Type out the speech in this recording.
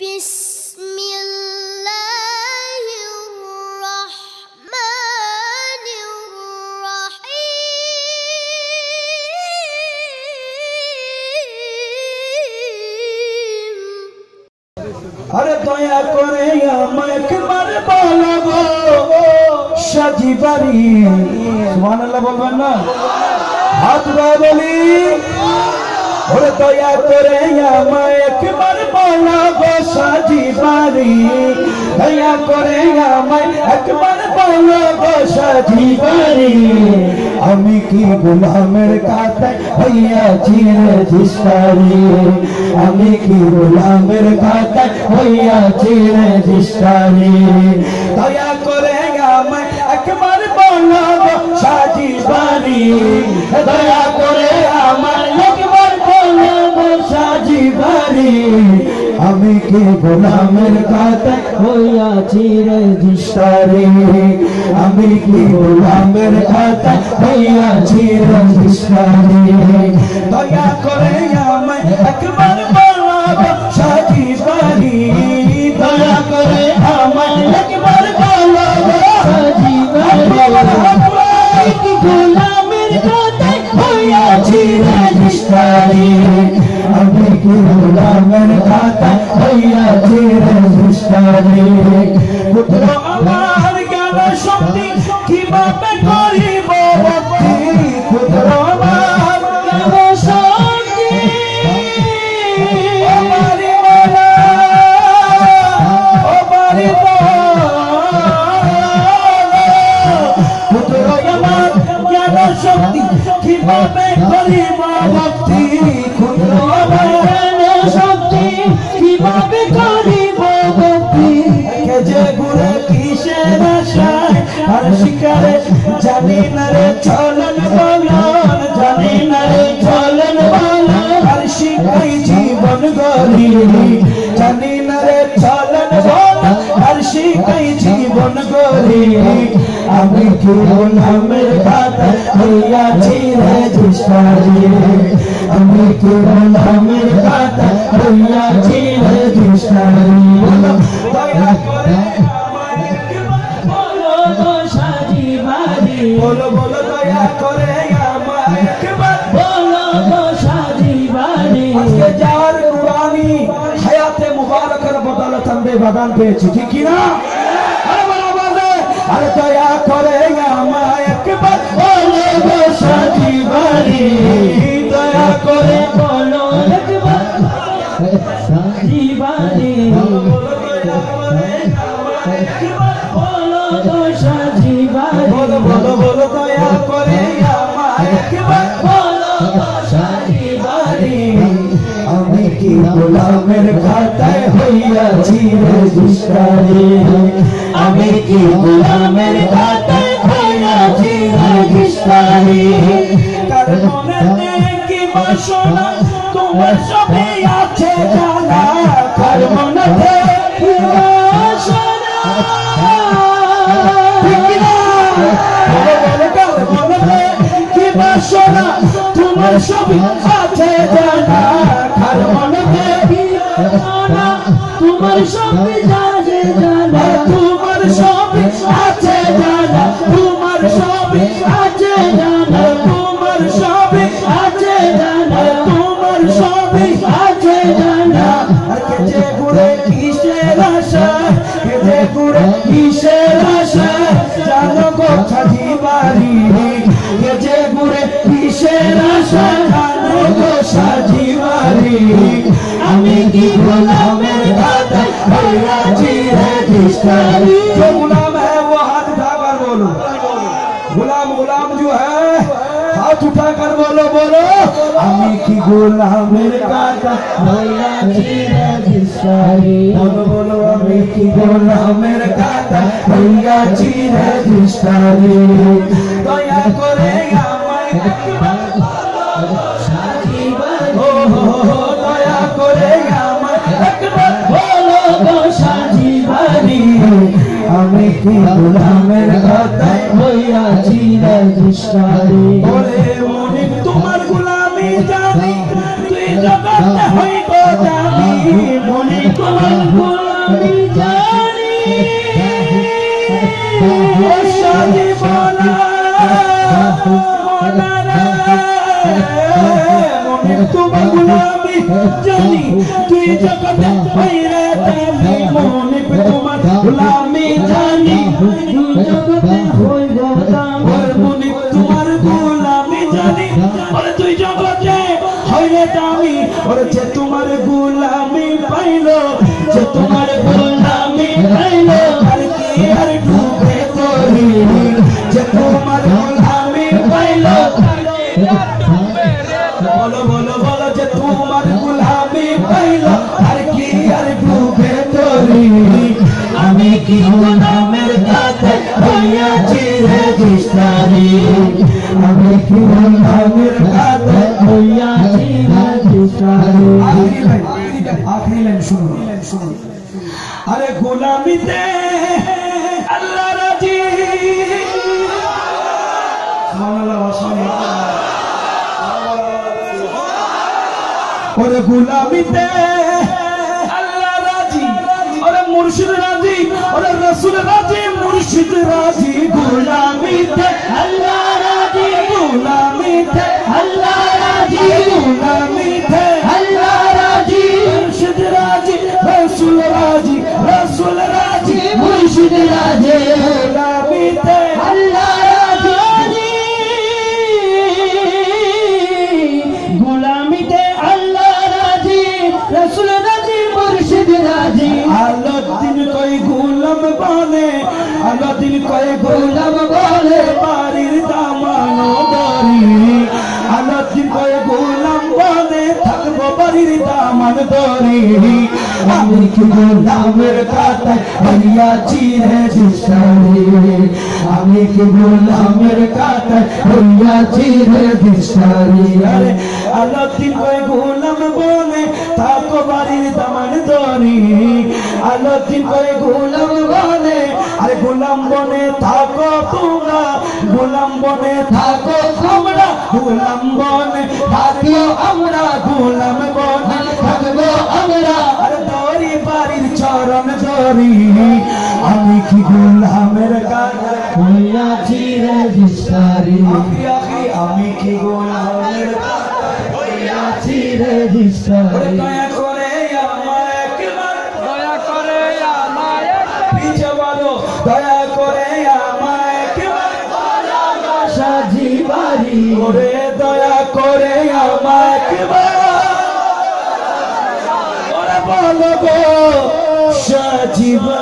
अरे दया करे আমায় একবার বলো গো সাজি বাড়ি সুবহানাল্লাহ বলবেন না হাত উঠায় বলি ওরে দয়া করে আমায় একবার বলো গো সাজি বাড়ি দয়া করে আমায় একবার বলো গো সাজি বাড়ি আমি কি গোলামের কাছে হইয়াছি রে জিস্তারি আমি কি গোলামের কাছে হইয়াছি রে জিস্তারি দয়া করে আমায় একবার বলো গো সাজি বাড়ি দয়া করে আমায় একবার বলো গো সাজি বাড়ি আমি কি গোলামের কাছে হইয়াছি রে জিস্তারি আমি কি গোলামের কাছে হইয়াছি রে জিস্তারি দয়া করে আমায় একবার বলো গো সাজি বাড়ি দয়া করে আমায় একবার বলো গো সাজি বাড়ি কি গোলামের কাছে হইয়াছি রে জিস্তারি আমি কি গোলামের কাছে হইয়াছি রে জিস্তারি পুত্র আমার জ্ঞান শক্তি কিভাবে করিব ভক্তি পুত্র আমার জ্ঞান শক্তি আমারি মালা আমারি পুত্র আমার জ্ঞান শক্তি কিভাবে করিব ভক্তি পুত্র আমার জ্ঞান শক্তি কিভাবে করিব ভক্তি কে যে গুরে কিসের আশায় আর শিকারে জানি না রে চলন বলন জানি না রে চলন বলন আর শিখাই জীবন গরি জানি না রে চলন বলন আর শিখাই জীবন গরি আমি কি গোলামের কাছে হইয়াছি রে জিস্তারি আমি কি গোলামের কাছে হইয়াছি রে জিস্তারি দয়া করে बोलो बोलो दया करे আমায় একবার বলো গো সাজি বাড়ি আজকে যার নুরানি হায়াতে মুবারকের বদৌলত আমরা বাগান পেয়েছি ঠিক কি না আরে বরাবর আরে দয়া করে আমায় একবার বলো গো সাজি বাড়ি দয়া করে বলো একবার সাজি বাড়ি বলো দয়া করে আমায় একবার বলো গো সাজি বাড়ি বলো বলো বলো দয়া করে আমায় একবার বলো গো সাজি বাড়ি আমি কি গোলামের খাতায় হইয়াছি রে জিস্তারি আমি কি গোলামের খাতায় হইয়াছি রে জিস্তারি কার মনে কি বাসনা তোমার সবই আছে জানা কার মনে কি বাসনা কি বাসনা তোমার সবই আছে জানা কার মনে কি বাসনা তোমার সবই আছে জানা তোমার সবই আছে জানা তোমার সবই আছে জানা তোমার সবই আছে জানা তোমার সবই আছে জানা কে যে ঘুরে কিসের আশা কে যে ঘুরে কিসের আশা জানো গো সাজি বাড়ি কে যে ঘুরে কিসের আশা জানো গো সাজি বাড়ি আমি কি গোলামের খাতায় হইয়াছি রে জিস্তারি जो गुलाम है वो हाथ उठाकर बोलो गुलाम गुलाम जो है हाथ उठाकर बोलो बोलो আমি কি গোলামের খাতায় হইয়াছি রে জিস্তারি बोलो बोलो আমি কি গোলামের খাতায় হইয়াছি রে জিস্তারি দয়া করে আমায় একবার বলো সাজি বাড়ি ও দয়া করে আমায় একবার বলো গো সাজি বাড়ি আমি কি গোলামের খাতায় হইয়াছি রে জিস্তারি ওরে মনি তোমার গোলামি জানি তুই জগতে হইব জানি মনে তোমার গোলামি জানি সাজি বলা মনে তোমার গোলামি জানি তুই জগতে হইরে দামি মনে তোমার গোলামি জানি তুই জগতে হইরে দামি মনে তোমার গোলামি জানি ওরে তুই জগতে হইরে দামি ওরে যে তোমার গোলামি পাইলো যে তোমার গোলামি পাইলো আর কি আর ডুবে তোরি যে তোমার গোলামি পাইলো বলো বলো বলো যে তোমার গোলামি পাইলো আর কি আর ডুবে তোরি আমি কি গোলামের কাছে হইয়াছি রেজিস্ট্রারি আমি কি গোলামের কাছে হইয়াছি রেজিস্ট্রারি আখরি লাইন শুনুন আরে গোলামিতে আল্লাহ রাজি সুবহানাল্লাহ সুবহানাল্লাহ ওরে গোলামিতে আল্লাহ রাজি ওরে মুর্শিদ রাজি ওরে রাসূল রাজি মুর্শিদ রাজি গোলামিতে আল্লাহ রাজি গোলামিতে আল্লাহ রাজি গোলামিতে আল্লাহ রাজি মুর্শিদ রাজি রাসূল রাজি রাসূল রাজি মুর্শিদ রাজি গোলামিতে আল্লাহ রাজি গোলামিতে আল্লাহ রাজি রাসূল রাজি মুর্শিদ রাজি আল্লাহ দিন কই গোলাম বনে আল্লাহ দিন কই গোলাম বনে বাড়ির দামানো দরি আল্লাহ দিন কই গোলাম বনে থাকবো বাড়ির দামান দরি আমি কি গোলামের কাতায় হইয়াছি রেজিস্ট্রারি আমি কি গোলামের কাতায় হইয়াছি রেজিস্ট্রারি আরে আল্লাহ দিন কই গোলাম বনে থাকো বাড়ির দামান দরি আল্লাহ দিন কই গোলাম বনে আরে গোলাম বনে থাকো তোমরা গোলাম বনে থাকো আমরা গোলাম বনে থাকো আমরা গোলাম বনে থাকবো আমরা আরে দরি বাড়ির চরণ ধরি আমি কি গোলামের কাছে হইয়াছি রেজিস্ট্রারি আমি কি গোলামের কাছে হইয়াছি রেজিস্ট্রারি দয়া করে আমায় একবার দয়া করে আমায় পিছে বলো দয়া করে আমায় একবার ভালোবাসা জীবারি ওরে দয়া করে আমায় একবার ওরে বলো গো সাজিবা